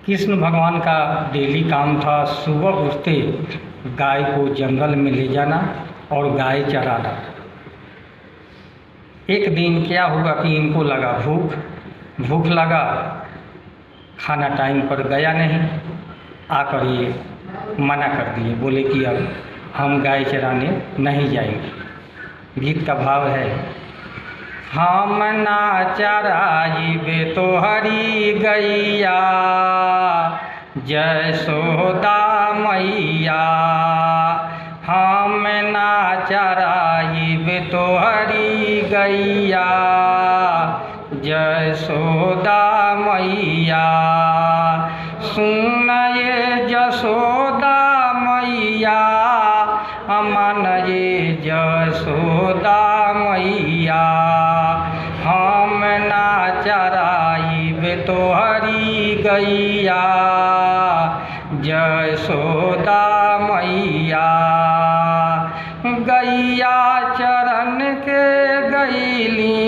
कृष्ण भगवान का डेली काम था सुबह उठते गाय को जंगल में ले जाना और गाय चराना। एक दिन क्या हुआ कि इनको लगा भूख लगा, खाना टाइम पर गया नहीं, आकर ये मना कर दिए, बोले कि अब हम गाय चराने नहीं जाएंगे। गीत का भाव है, हम ना चराइबे तोहरी गैया जसोदा मैया, हम ना चराइबे तोहरी गैया जसोदा मैया। सुन ये जसोदा मैया, अमन ये जसोदा मैया, हम ना चराइबे तोहरी गैया जसोदा मैया। गैया चरण के गईली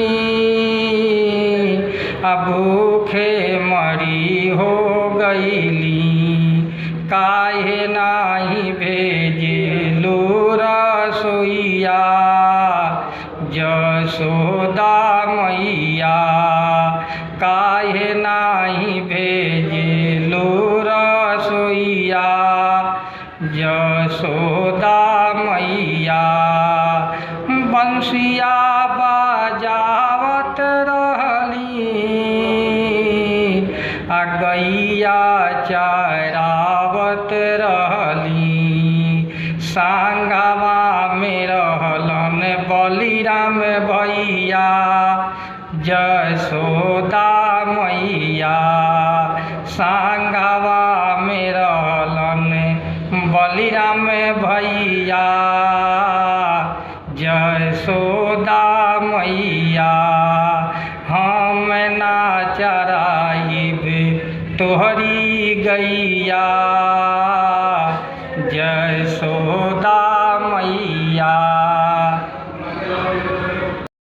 अब भूखे मरी हो गईली, काहे नाही भेजेलू रसोइया जसोदा मैया, काहे नाही भेजेलू रसोइया जसोदा मैया। बंसिया बजावत रहली आ गैया चरावत रहली, संगवा में रहलन बलिराम भैया जसोदा मैया, संगवा में रहलन बलिराम भैया जसोदा मैया। हम ना चराइबे तोहरी गैया जसोदा